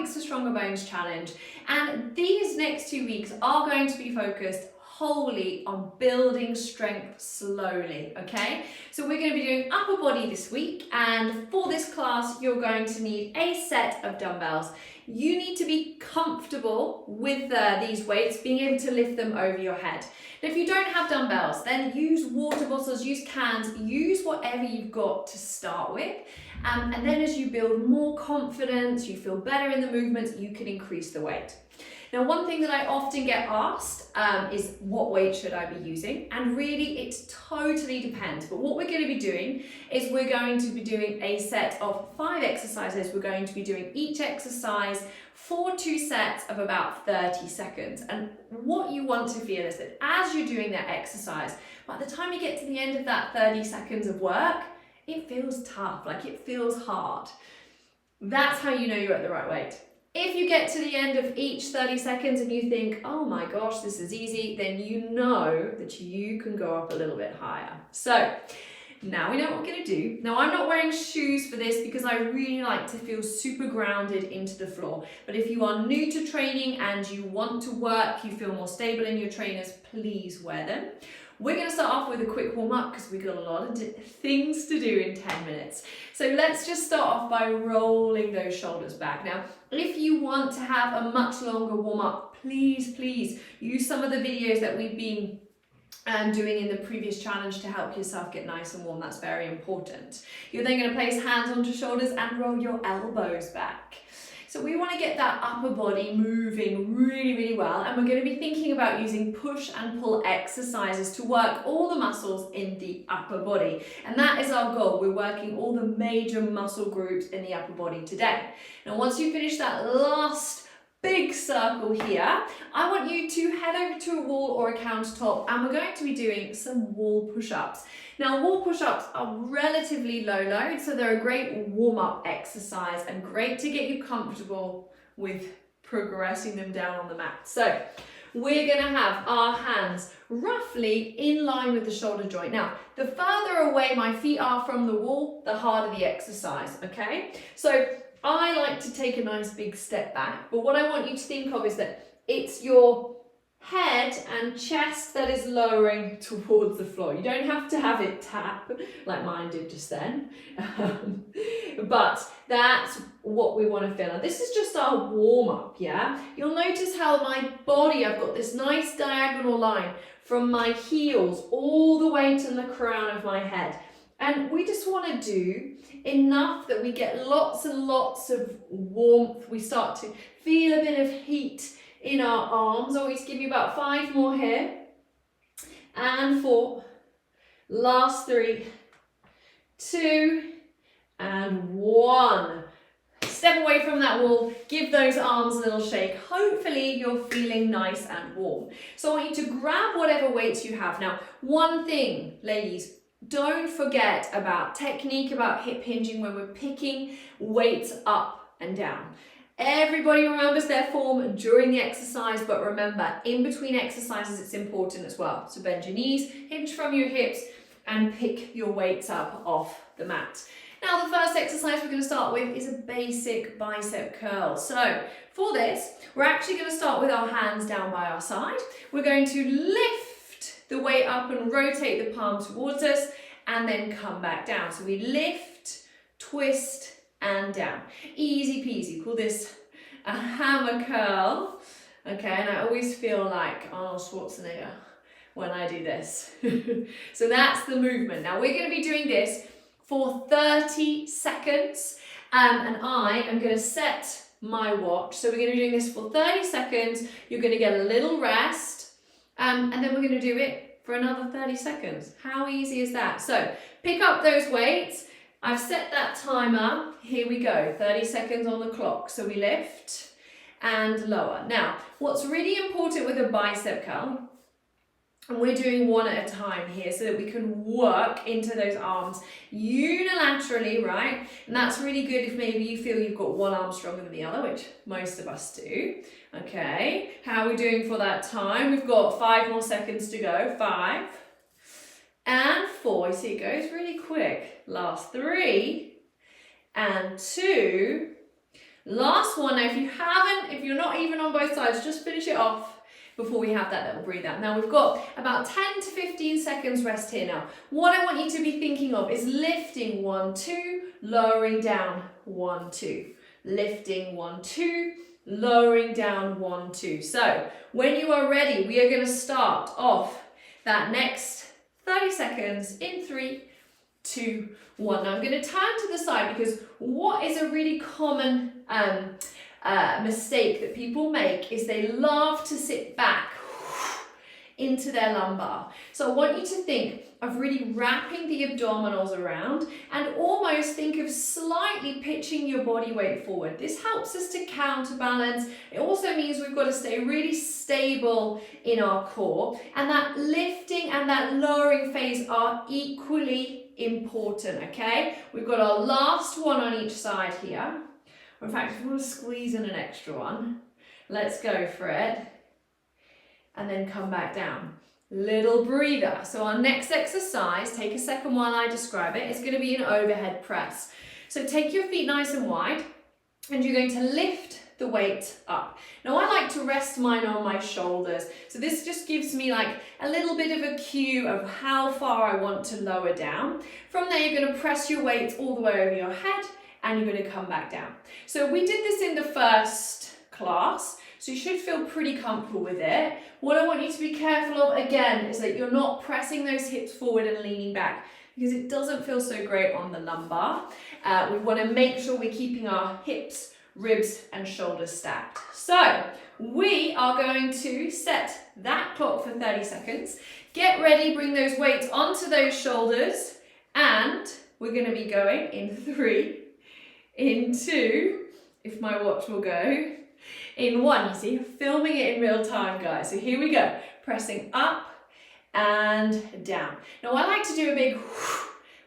Points to Stronger Bones challenge. And these next 2 weeks are going to be focused wholly on building strength slowly, okay? So we're going to be doing upper body this week, and for this class you're going to need a set of dumbbells. You need to be comfortable with these weights, being able to lift them over your head. Now, if you don't have dumbbells, then use water bottles, use cans, use whatever you've got to start with. And then as you build more confidence, you feel better in the movements, you can increase the weight. Now, one thing that I often get asked is what weight should I be using? And really it totally depends. But what we're going to be doing is we're going to be doing a set of 5 exercises. We're going to be doing each exercise for 2 sets of about 30 seconds. And what you want to feel is that as you're doing that exercise, by the time you get to the end of that 30 seconds of work, it feels tough, like it feels hard. That's how you know you're at the right weight. If you get to the end of each 30 seconds and you think, oh my gosh, this is easy, then you know that you can go up a little bit higher. So now we know what we're going to do. Now, I'm not wearing shoes for this because I really like to feel super grounded into the floor. But if you are new to training and you want to work, you feel more stable in your trainers, please wear them. We're going to start off with a quick warm-up because we've got a lot of things to do in 10 minutes. So let's just start off by rolling those shoulders back. Now, if you want to have a much longer warm-up, please use some of the videos that we've been doing in the previous challenge to help yourself get nice and warm. That's very important. You're then going to place hands onto shoulders and roll your elbows back. So we want to get that upper body moving really well, and we're going to be thinking about using push and pull exercises to work all the muscles in the upper body. And that is our goal. We're working all the major muscle groups in the upper body today. Now, once you finish that last big circle here, I want you to head over to a wall or a countertop, and we're going to be doing some wall push-ups. Now, wall push-ups are relatively low load, so they're a great warm-up exercise and great to get you comfortable with progressing them down on the mat. So we're going to have our hands roughly in line with the shoulder joint. Now, the further away my feet are from the wall, the harder the exercise, okay? So I like to take a nice big step back, but what I want you to think of is that it's your head and chest that is lowering towards the floor. You don't have to have it tap like mine did just then, but that's what we want to feel. And this is just our warm-up, yeah? You'll notice how my body, I've got this nice diagonal line from my heels all the way to the crown of my head. And we just want to do enough that we get lots and lots of warmth. We start to feel a bit of heat in our arms. Always give you about 5 more here. And 4. Last 3, 2, and 1. Step away from that wall, give those arms a little shake. Hopefully you're feeling nice and warm. So I want you to grab whatever weights you have. Now, one thing, ladies, don't forget about technique, about hip hinging when we're picking weights up and down. Everybody remembers their form during the exercise, but remember, in between exercises, it's important as well. So bend your knees, hinge from your hips, and pick your weights up off the mat. Now, the first exercise we're going to start with is a basic bicep curl. So for this, we're actually going to start with our hands down by our side. We're going to lift the weight up and rotate the palm towards us, and then come back down. So we lift, twist, and down. Easy peasy. Call this a hammer curl. Okay, and I always feel like Arnold Schwarzenegger when I do this. So that's the movement. Now we're going to be doing this for 30 seconds, and I am going to set my watch. So we're going to be doing this for 30 seconds. You're going to get a little rest, and then we're going to do it for another 30 seconds. How easy is that? So pick up those weights. I've set that timer. Here we go, 30 seconds on the clock. So we lift and lower. Now, what's really important with a bicep curl, and we're doing one at a time here so that we can work into those arms unilaterally, right? And that's really good if maybe you feel you've got one arm stronger than the other, which most of us do. Okay, how are we doing for that time? We've got 5 more seconds to go. 5 and 4. You see, it goes really quick. Last 3 and 2. Last one. Now, if you're not even on both sides, just finish it off before we have that little breathe out. Now we've got about 10 to 15 seconds rest here now. What I want you to be thinking of is lifting 1, 2, lowering down 1, 2, lifting 1, 2, lowering down 1, 2. So when you are ready, we are going to start off that next 30 seconds in 3, 2, 1. Now I'm going to turn to the side because what is a really common mistake that people make is they love to sit back into their lumbar. So I want you to think of really wrapping the abdominals around and almost think of slightly pitching your body weight forward. This helps us to counterbalance. It also means we've got to stay really stable in our core, and that lifting and that lowering phase are equally important, okay? We've got our last one on each side here. In fact, if you want to squeeze in an extra one, let's go for it. And then come back down. Little breather. So our next exercise, take a second while I describe it, it's going to be an overhead press. So take your feet nice and wide and you're going to lift the weight up. Now I like to rest mine on my shoulders. So this just gives me like a little bit of a cue of how far I want to lower down. From there, you're going to press your weight all the way over your head and you're going to come back down. So we did this in the first class, so you should feel pretty comfortable with it. What I want you to be careful of again is that you're not pressing those hips forward and leaning back because it doesn't feel so great on the lumbar. We want to make sure we're keeping our hips, ribs and shoulders stacked. So we are going to set that clock for 30 seconds. Get ready, bring those weights onto those shoulders, and we're going to be going in 3, in 2, if my watch will go, in 1. You see, filming it in real time, guys. So here we go, pressing up and down. Now I like to do a big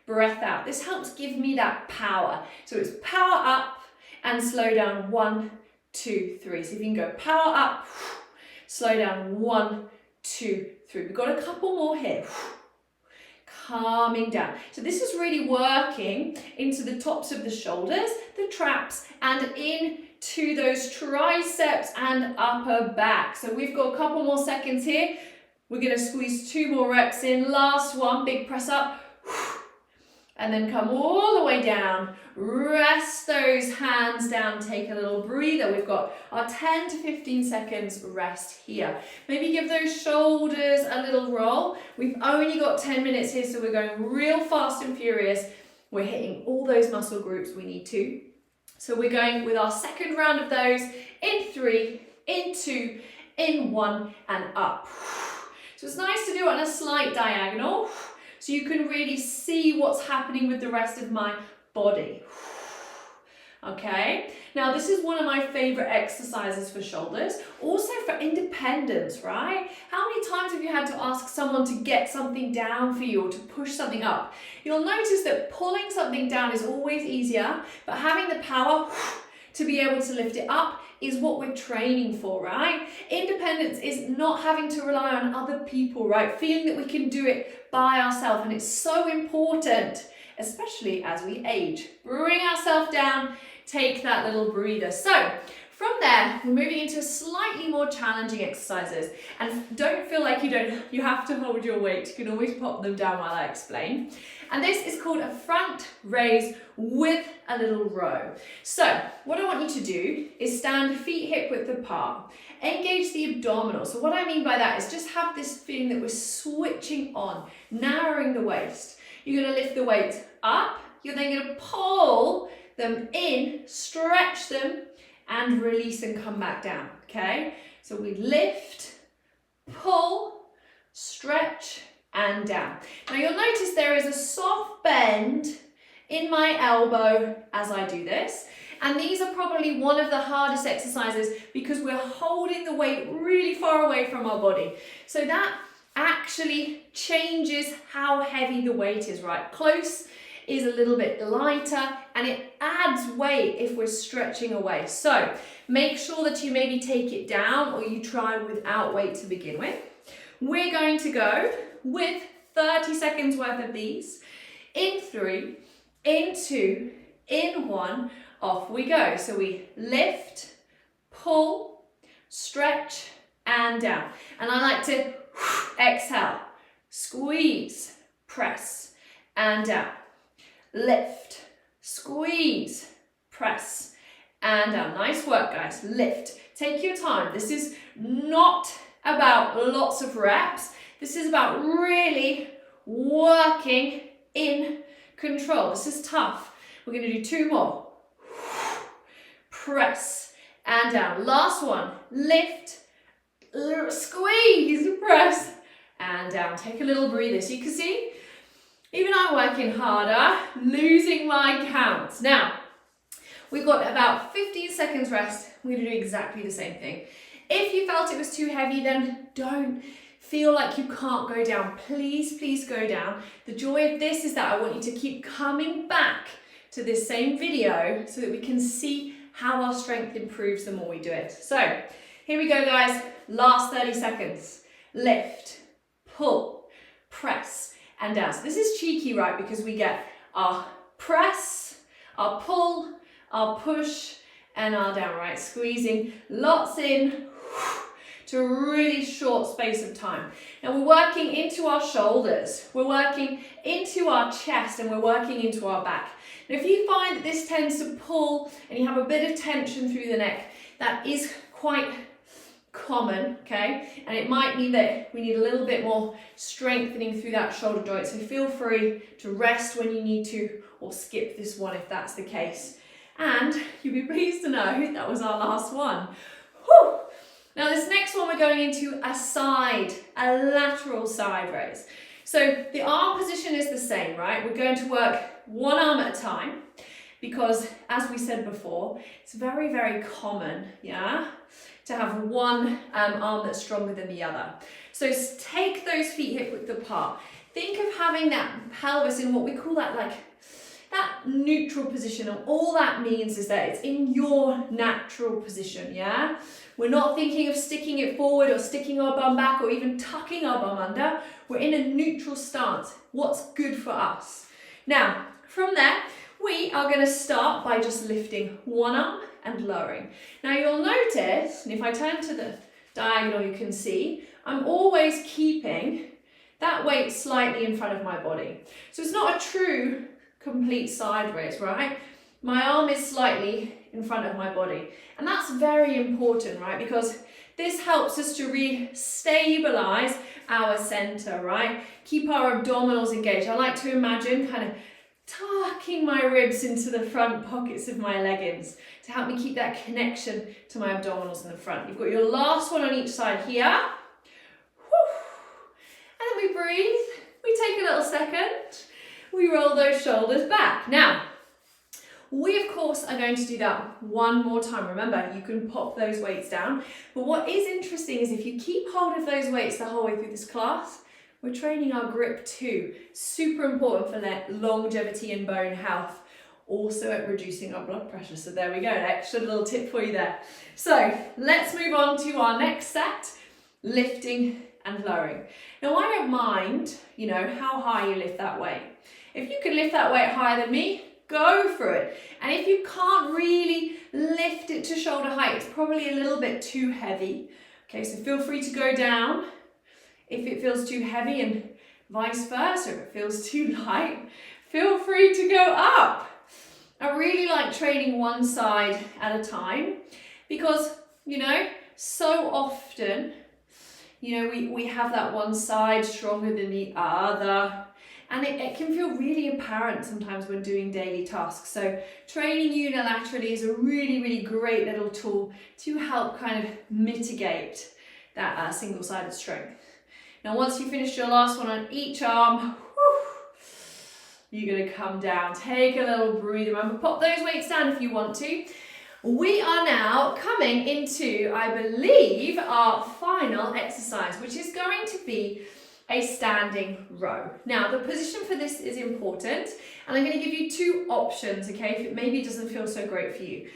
breath out. This helps give me that power. So it's power up and slow down, 1, 2, 3. So if you can go power up, slow down, 1, 2, 3. We've got a couple more here. Calming down. So this is really working into the tops of the shoulders, the traps, and into those triceps and upper back. So we've got a couple more seconds here. We're going to squeeze 2 more reps in. Last one, big press up. And then come all the way down. Rest those hands down. Take a little breather. We've got our 10 to 15 seconds rest here. Maybe give those shoulders a little roll. We've only got 10 minutes here, so we're going real fast and furious. We're hitting all those muscle groups we need to. So we're going with our second round of those in 3, in 2, in 1, and up. So it's nice to do it on a slight diagonal, so you can really see what's happening with the rest of my body. Okay, now this is one of my favorite exercises for shoulders, also for independence, right? How many times have you had to ask someone to get something down for you or to push something up? You'll notice that pulling something down is always easier, but having the power to be able to lift it up is what we're training for, right? Independence is not having to rely on other people, right? Feeling that we can do it by ourselves, and it's so important, especially as we age. Bring ourselves down, take that little breather. So from there, we're moving into slightly more challenging exercises, and don't feel like you have to hold your weight. You can always pop them down while I explain. And this is called a front raise with a little row. So what I want you to do is stand feet hip width apart. Engage the abdominals. So what I mean by that is just have this feeling that we're switching on, narrowing the waist. You're going to lift the weight up. You're then going to pull them in, stretch them, and release and come back down, okay? So we lift, pull, stretch, and down. Now you'll notice there is a soft bend in my elbow as I do this. And these are probably one of the hardest exercises because we're holding the weight really far away from our body. So that actually changes how heavy the weight is, right? Close is a little bit lighter and it adds weight if we're stretching away. So make sure that you maybe take it down or you try without weight to begin with. We're going to go with 30 seconds worth of these in 3, in 2, in 1. off we go. So we lift, pull, stretch, and down. And I like to exhale, squeeze, press, and down. Lift, squeeze, press, and down. Nice work, guys. Lift. Take your time. This is not about lots of reps. This is about really working in control. This is tough. We're going to do 2 more. Press and down. Last one. Lift, squeeze, press, and down. Take a little breather. So you can see, even I'm working harder, losing my counts. Now, we've got about 15 seconds rest. We're going to do exactly the same thing. If you felt it was too heavy, then don't feel like you can't go down. Please, please go down. The joy of this is that I want you to keep coming back to this same video so that we can see how our strength improves the more we do it. So here we go, guys. Last 30 seconds. Lift, pull, press, and down. So this is cheeky, right? Because we get our press, our pull, our push, and our down, right? Squeezing lots in to a really short space of time. Now we're working into our shoulders, we're working into our chest, and we're working into our back. Now if you find that this tends to pull and you have a bit of tension through the neck, that is quite common, okay? And it might mean that we need a little bit more strengthening through that shoulder joint. So feel free to rest when you need to, or skip this one if that's the case. And you'll be pleased to know that was our last one. Whew. Now this next one, we're going into a lateral side raise. So the arm position is the same, right? We're going to work one arm at a time because, as we said before, it's very, very common, yeah, to have one arm that's stronger than the other. So take those feet hip width apart. Think of having that pelvis in what we call that neutral position, and all that means is that it's in your natural position, yeah? We're not thinking of sticking it forward or sticking our bum back or even tucking our bum under. We're in a neutral stance. What's good for us? Now, from there, we are going to start by just lifting one arm and lowering. Now you'll notice, and if I turn to the diagonal, you can see, I'm always keeping that weight slightly in front of my body. So it's not a true complete side raise, right? My arm is slightly in front of my body. And that's very important, right? Because this helps us to re-stabilize our center, right? Keep our abdominals engaged. I like to imagine kind of tucking my ribs into the front pockets of my leggings to help me keep that connection to my abdominals in the front. You've got your last one on each side here. Whew. And then we breathe. We take a little second. We roll those shoulders back. Now, we of course are going to do that one more time. Remember, you can pop those weights down. But what is interesting is if you keep hold of those weights the whole way through this class, we're training our grip too. Super important for longevity and bone health. Also at reducing our blood pressure. So there we go, an extra little tip for you there. So let's move on to our next set, lifting and lowering. Now I don't mind, how high you lift that weight. If you can lift that weight higher than me, go for it. And if you can't really lift it to shoulder height, it's probably a little bit too heavy. Okay, so feel free to go down if it feels too heavy, and vice versa. If it feels too light, feel free to go up. I really like training one side at a time because, so often, we have that one side stronger than the other. And it can feel really apparent sometimes when doing daily tasks. So training unilaterally is a really, really great little tool to help kind of mitigate that single-sided strength. Now, once you finish your last one on each arm, you're going to come down. Take a little breather. Remember, pop those weights down if you want to. We are now coming into, I believe, our final exercise, which is going to be a standing row. Now, the position for this is important, and I'm going to give you 2 options, okay, if it maybe doesn't feel so great for you.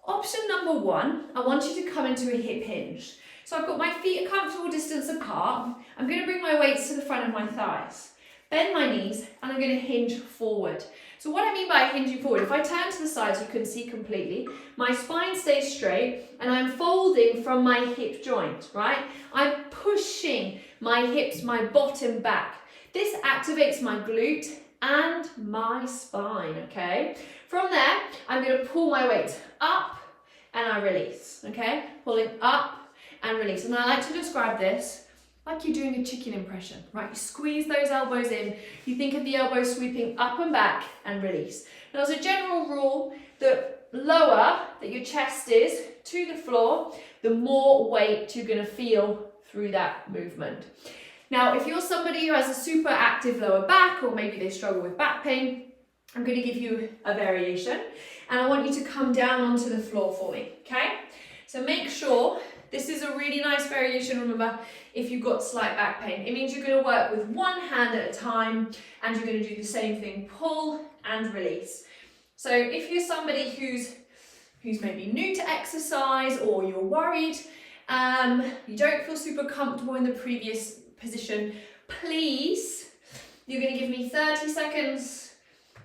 Option number 1, I want you to come into a hip hinge. So I've got my feet a comfortable distance apart. I'm going to bring my weights to the front of my thighs. bend my knees, and I'm going to hinge forward. So what I mean by hinging forward, if I turn to the sides, you can see completely, my spine stays straight and I'm folding from my hip joint, right? I'm pushing my hips, my bottom back. This activates my glute and my spine, okay? From there, I'm going to pull my weight up and I release, okay? Pulling up and release. And I like to describe this like you're doing a chicken impression, right? You squeeze those elbows in, you think of the elbows sweeping up and back and release. Now, as a general rule, the lower that your chest is to the floor, the more weight you're gonna feel through that movement. Now, if you're somebody who has a super active lower back, or maybe they struggle with back pain, I'm gonna give you a variation, and I want you to come down onto the floor for me, okay? So make sure, this is a really nice variation, remember, if you've got slight back pain. It means you're going to work with one hand at a time and you're going to do the same thing, pull and release. So if you're somebody who's maybe new to exercise, or you're worried, you don't feel super comfortable in the previous position, please, you're going to give me 30 seconds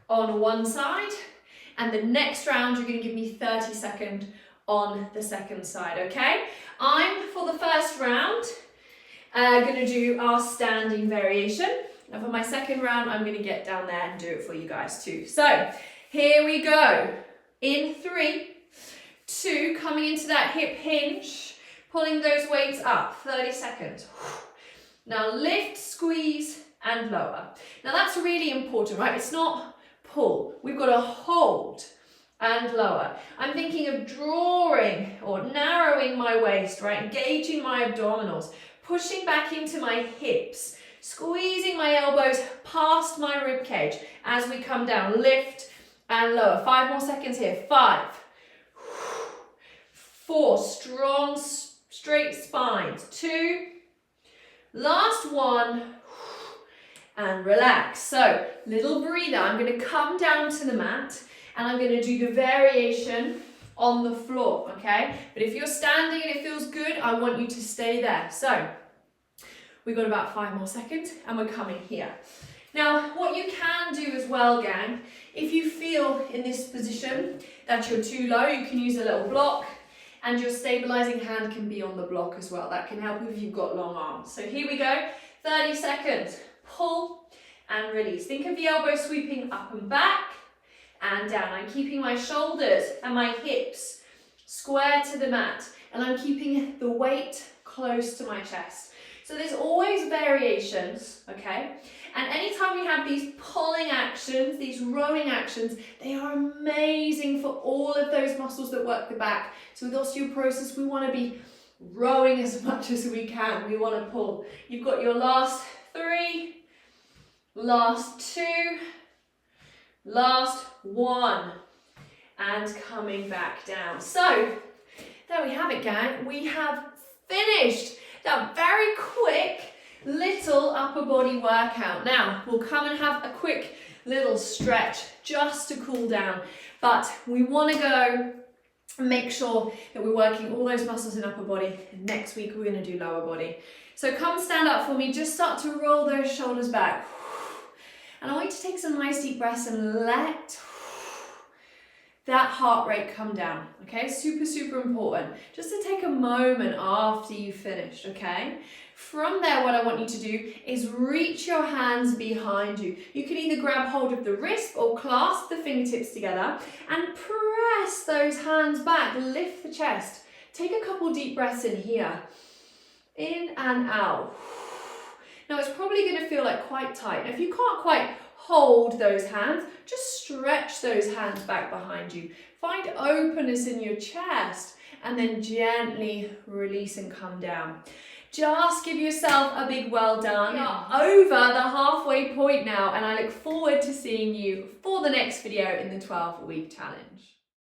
on one side, and the next round you're going to give me 30 seconds on the second side, okay? I'm, for the first round, going to do our standing variation. And for my second round, I'm going to get down there and do it for you guys too. So here we go. In 3, 2, coming into that hip hinge, pulling those weights up, 30 seconds. Now lift, squeeze, and lower. Now that's really important, right? It's not pull. We've got to hold and lower. I'm thinking of drawing or narrowing my waist, right? Engaging my abdominals, pushing back into my hips, squeezing my elbows past my rib cage as we come down. Lift and lower. 5 more seconds here. 5, 4, strong, straight spines. 2, last 1, and relax. So, little breather. I'm going to come down to the mat and I'm going to do the variation on the floor, okay? But if you're standing and it feels good, I want you to stay there. So, we've got about 5 more seconds and we're coming here. Now, what you can do as well, gang, if you feel in this position that you're too low, you can use a little block, and your stabilizing hand can be on the block as well. That can help if you've got long arms. So here we go, 30 seconds. Pull and release. Think of the elbow sweeping up and back and down. I'm keeping my shoulders and my hips square to the mat, and I'm keeping the weight close to my chest. So there's always variations, okay? And anytime we have these pulling actions, these rowing actions, they are amazing for all of those muscles that work the back. So with osteoporosis, we want to be rowing as much as we can. We want to pull. You've got your last 3, last 2, last 1, and coming back down. So there we have it, gang. We have finished that very quick little upper body workout. Now we'll come and have a quick little stretch just to cool down, but we want to go and make sure that we're working all those muscles in upper body. Next week we're going to do lower body. So come stand up for me, just start to roll those shoulders back, and I want you to take some nice deep breaths and let that heart rate come down, okay? Super, super important. Just to take a moment after you've finished, okay? From there, what I want you to do is reach your hands behind you. You can either grab hold of the wrist or clasp the fingertips together and press those hands back, lift the chest. Take a couple deep breaths in here. In and out. Now it's probably going to feel like quite tight. Now, if you can't quite hold those hands, just stretch those hands back behind you. Find openness in your chest and then gently release and come down. Just give yourself a big well done. We are over the halfway point now, and I look forward to seeing you for the next video in the 12-week challenge.